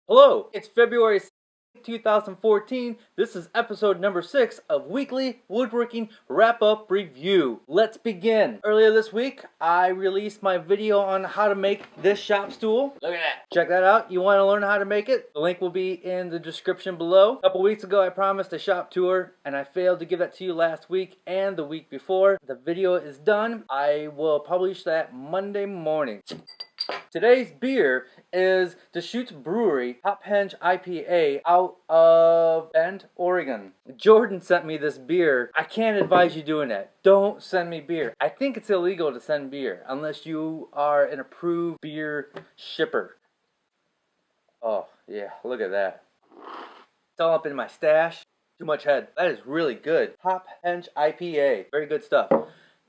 Hello, it's February 2014. This is episode number 6 of Weekly Woodworking Wrap-Up Review. Let's begin. Earlier this week, I released my video on how to make this shop stool. Look at that. Check that out. You want to learn how to make it? The link will be in the description below. A couple weeks ago, I promised a shop tour, and I failed to give that to you last week and the week before. The video is done. I will publish that Monday morning. Today's beer is Deschutes Brewery Hop Henge IPA out of Bend, Oregon. Jordan sent me this beer. I can't advise you doing that. Don't send me beer. I think it's illegal to send beer unless you are an approved beer shipper. Oh, yeah, look at that. It's all up in my stash. Too much head. That is really good. Hop Henge IPA. Very good stuff.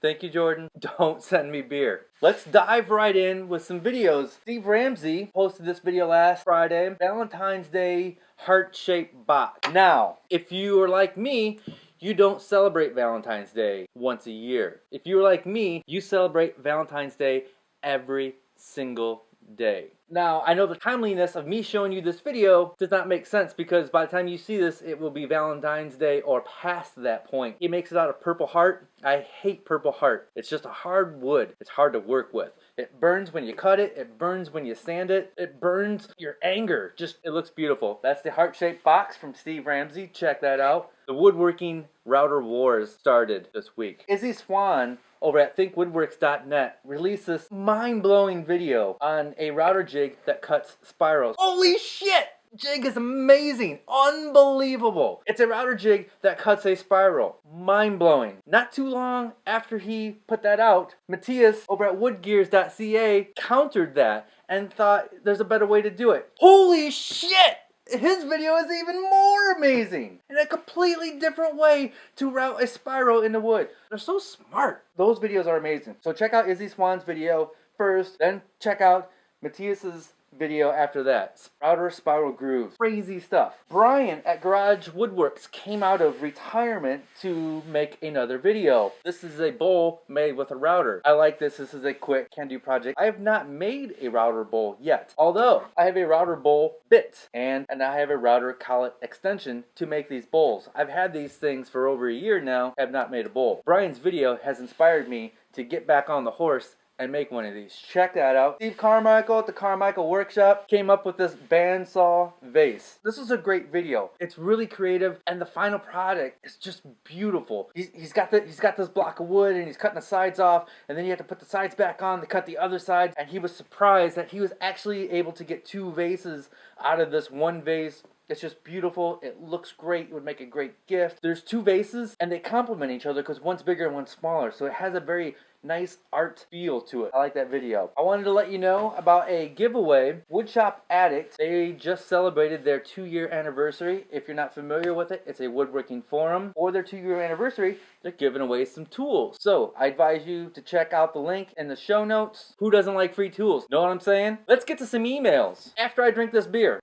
Thank you, Jordan. Don't send me beer. Let's dive right in with some videos. Steve Ramsey posted this video last Friday. Valentine's Day heart-shaped box. Now, if you are like me, you don't celebrate Valentine's Day once a year. If you're like me, you celebrate Valentine's Day every single day. Now, I know the timeliness of me showing you this video does not make sense because by the time you see this, it will be Valentine's Day or past that point. He makes it out of purple heart. I hate purple heart. It's just a hard wood. It's hard to work with. It burns when you cut it. It burns when you sand it. It burns your anger. Just, it looks beautiful. That's the heart-shaped box from Steve Ramsey. Check that out. The Woodworking Router Wars started this week. Izzy Swan over at thinkwoodworks.net released this mind-blowing video on a router jig that cuts spirals. Holy shit! Jig is amazing! Unbelievable! It's a router jig that cuts a spiral. Mind-blowing. Not too long after he put that out, Matthias over at woodgears.ca countered that and thought there's a better way to do it. Holy shit! His video is even more amazing! In a completely different way to route a spiral into wood. They're so smart. Those videos are amazing. So check out Izzy Swan's video first, then check out Matthias's video after that. Router spiral grooves. Crazy stuff. Brian at Garage Woodworks came out of retirement to make another video. This is a bowl made with a router. I like this. This is a quick can-do project. I have not made a router bowl yet. Although, I have a router bowl bit and I have a router collet extension to make these bowls. I've had these things for over a year now. I have not made a bowl. Brian's video has inspired me to get back on the horse and make one of these. Check that out. Steve Carmichael at the Carmichael Workshop came up with this Bandsaw Vase. This is a great video. It's really creative and the final product is just beautiful. He's got this block of wood and he's cutting the sides off and then you have to put the sides back on to cut the other sides, and he was surprised that he was actually able to get 2 vases out of this one vase. It's just beautiful. It looks great. It would make a great gift. There's 2 vases and they complement each other because one's bigger and one's smaller. So it has a very nice art feel to it. I like that video. I wanted to let you know about a giveaway. Woodshop Addict, they just celebrated their 2-year anniversary. If you're not familiar with it, it's a woodworking forum. For their 2-year anniversary, they're giving away some tools. So I advise you to check out the link in the show notes. Who doesn't like free tools? Know what I'm saying? Let's get to some emails after I drink this beer.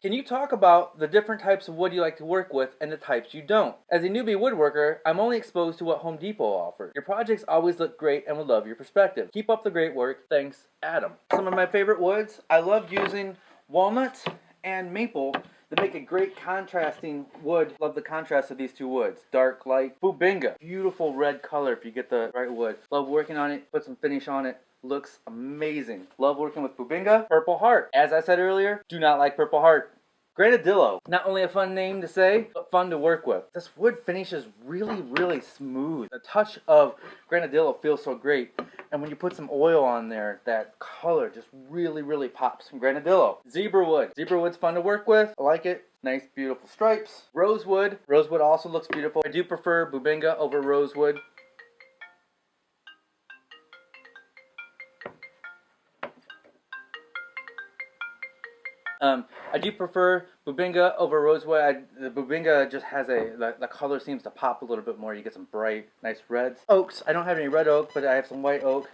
Can you talk about the different types of wood you like to work with and the types you don't? As a newbie woodworker, I'm only exposed to what Home Depot offers. Your projects always look great and would love your perspective. Keep up the great work. Thanks, Adam. Some of my favorite woods, I love using walnut and maple to make a great contrasting wood. Love the contrast of these 2 woods. Dark, light. Bubinga. Beautiful red color if you get the right wood. Love working on it. Put some finish on it. Looks amazing. Love working with Bubinga. Purple Heart. As I said earlier, do not like Purple Heart. Granadillo. Not only a fun name to say, but fun to work with. This wood finish is really, really smooth. The touch of Granadillo feels so great. And when you put some oil on there, that color just really, really pops from Granadillo. Zebra wood. Zebra wood's fun to work with. I like it. Nice, beautiful stripes. Rosewood. Rosewood also looks beautiful. I do prefer Bubinga over rosewood. I do prefer Bubinga over rosewood. The Bubinga just has the color seems to pop a little bit more. You get some bright, nice reds. Oaks. I don't have any red oak, but I have some white oak.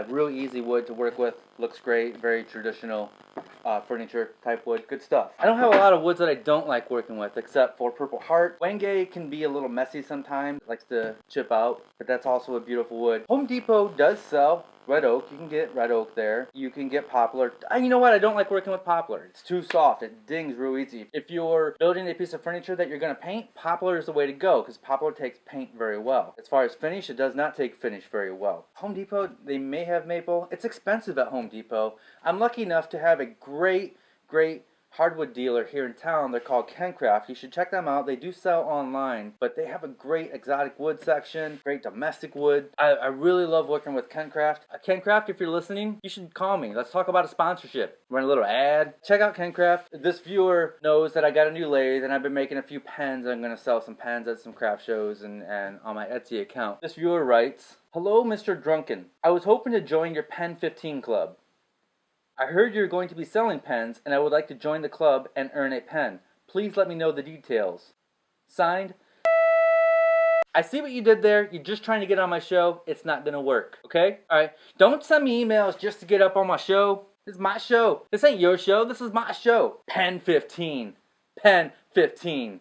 Real easy wood to work with. Looks great. Very traditional furniture type wood. Good stuff. I don't have a lot of woods that I don't like working with, except for Purple Heart. Wenge can be a little messy sometimes. It likes to chip out, but that's also a beautiful wood. Home Depot does sell red oak. You can get red oak there. You can get poplar. You know what? I don't like working with poplar. It's too soft. It dings real easy. If you're building a piece of furniture that you're going to paint, poplar is the way to go because poplar takes paint very well. As far as finish, it does not take finish very well. Home Depot, they may have maple. It's expensive at Home Depot. I'm lucky enough to have a great hardwood dealer here in town. They're called Kencraft. You should check them out. They do sell online, but they have a great exotic wood section, great domestic wood. I really love working with Kencraft. Kencraft, if you're listening, you should call me. Let's talk about a sponsorship. Run a little ad. Check out Kencraft. This viewer knows that I got a new lathe and I've been making a few pens. I'm going to sell some pens at some craft shows and on my Etsy account. This viewer writes, "Hello, Mr. Drunken. I was hoping to join your Pen 15 club. I heard you're going to be selling pens, and I would like to join the club and earn a pen. Please let me know the details. Signed." I see what you did there. You're just trying to get on my show. It's not going to work, okay? Alright, don't send me emails just to get up on my show. This is my show. This ain't your show. This is my show. Pen 15. Pen 15.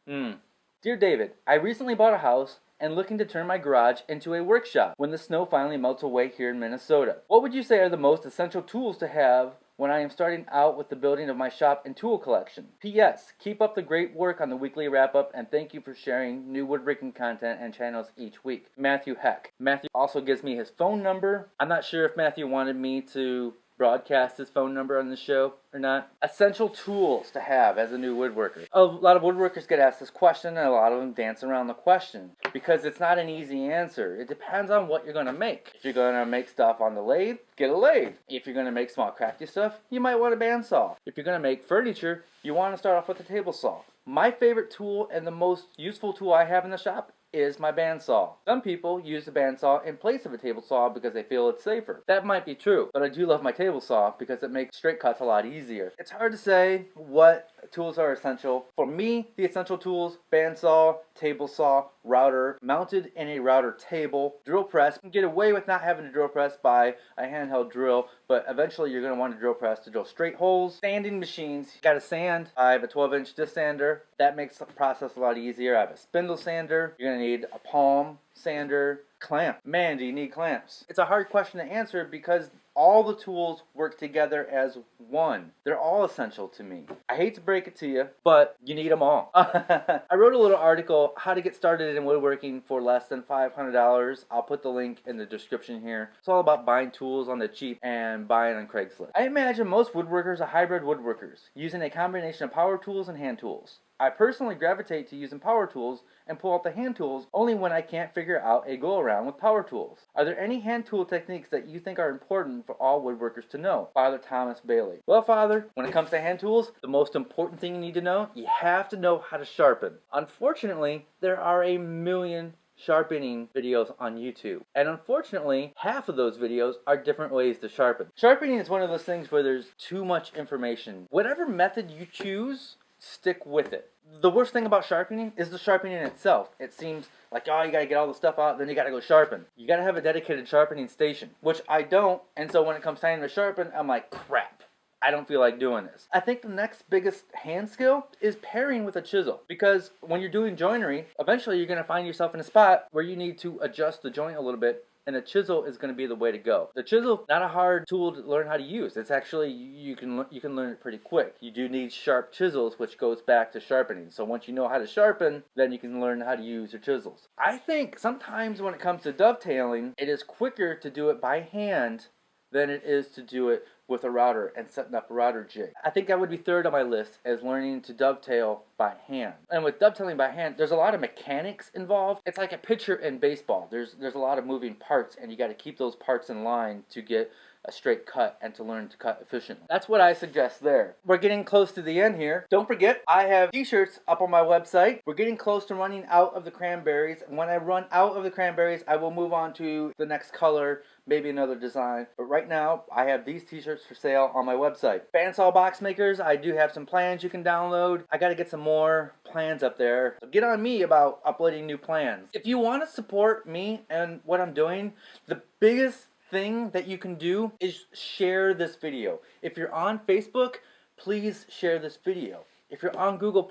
Dear David, I recently bought a house and looking to turn my garage into a workshop when the snow finally melts away here in Minnesota. What would you say are the most essential tools to have when I am starting out with the building of my shop and tool collection? P.S. Keep up the great work on the weekly wrap-up and thank you for sharing new woodworking content and channels each week. Matthew Heck. Matthew also gives me his phone number. I'm not sure if Matthew wanted me to broadcast his phone number on the show or not. Essential tools to have as a new woodworker. A lot of woodworkers get asked this question and a lot of them dance around the question because it's not an easy answer. It depends on what you're going to make. If you're going to make stuff on the lathe, get a lathe. If you're going to make small crafty stuff, you might want a bandsaw. If you're going to make furniture, you want to start off with a table saw. My favorite tool and the most useful tool I have in the shop is my bandsaw. Some people use the bandsaw in place of a table saw because they feel it's safer. That might be true, but I do love my table saw because it makes straight cuts a lot easier. It's hard to say what tools are essential. For me, the essential tools: bandsaw, table saw, router, mounted in a router table, drill press. You can get away with not having a drill press by a handheld drill, but eventually you're going to want a drill press to drill straight holes. Sanding machines. You got to sand. I have a 12-inch disc sander. That makes the process a lot easier. I have a spindle sander. You're going to need a palm sander. Clamp. Man, do you need clamps? It's a hard question to answer because all the tools work together as one. They're all essential to me. I hate to break it to you, but you need them all. I wrote a little article, how to get started in woodworking for less than $500. I'll put the link in the description here. It's all about buying tools on the cheap and buying on Craigslist. I imagine most woodworkers are hybrid woodworkers, using a combination of power tools and hand tools. I personally gravitate to using power tools and pull out the hand tools only when I can't figure out a go-around with power tools. Are there any hand tool techniques that you think are important for all woodworkers to know? Father Thomas Bailey. Well, Father, when it comes to hand tools, the most important thing you need to know, you have to know how to sharpen. Unfortunately, there are a million sharpening videos on YouTube. And unfortunately, half of those videos are different ways to sharpen. Sharpening is one of those things where there's too much information. Whatever method you choose, stick with it. The worst thing about sharpening is the sharpening itself. It seems like, oh, you gotta get all the stuff out, then you gotta go sharpen. You gotta have a dedicated sharpening station, which I don't, and so when it comes time to sharpen, I'm like, crap, I don't feel like doing this. I think the next biggest hand skill is pairing with a chisel, because when you're doing joinery, eventually you're gonna find yourself in a spot where you need to adjust the joint a little bit, and a chisel is going to be the way to go. The chisel, not a hard tool to learn how to use. It's actually, you can learn it pretty quick. You do need sharp chisels, which goes back to sharpening. So once you know how to sharpen, then you can learn how to use your chisels. I think sometimes when it comes to dovetailing, it is quicker to do it by hand than it is to do it with a router and setting up a router jig. I think that would be third on my list as learning to dovetail by hand. And with dovetailing by hand, there's a lot of mechanics involved. It's like a pitcher in baseball. There's a lot of moving parts and you got to keep those parts in line to get a straight cut and to learn to cut efficiently. That's what I suggest there. We're getting close to the end here. Don't forget, I have t-shirts up on my website. We're getting close to running out of the cranberries. When I run out of the cranberries, I will move on to the next color, maybe another design. But right now, I have these t-shirts concepts for sale on my website. Bandsaw box makers, I do have some plans you can download. I gotta get some more plans up there. So get on me about uploading new plans. If you want to support me and what I'm doing, the biggest thing that you can do is share this video. If you're on Facebook, please share this video. If you're on Google+,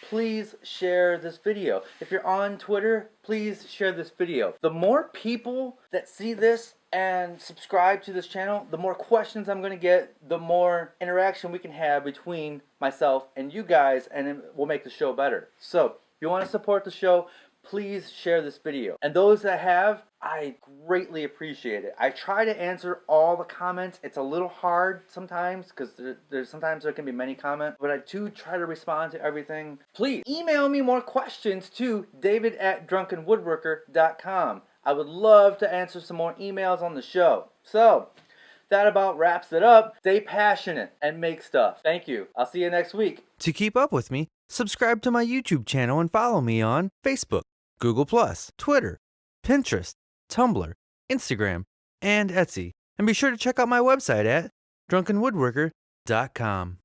please share this video. If you're on Twitter, please share this video. The more people that see this and subscribe to this channel, the more questions I'm going to get, the more interaction we can have between myself and you guys, and it will make the show better. So, if you want to support the show, please share this video. And those that have, I greatly appreciate it. I try to answer all the comments. It's a little hard sometimes because sometimes there can be many comments, but I do try to respond to everything. Please email me more questions to david@drunkenwoodworker.com. I would love to answer some more emails on the show. So, that about wraps it up. Stay passionate and make stuff. Thank you. I'll see you next week. To keep up with me, subscribe to my YouTube channel and follow me on Facebook, Google+, Twitter, Pinterest, Tumblr, Instagram, and Etsy. And be sure to check out my website at drunkenwoodworker.com.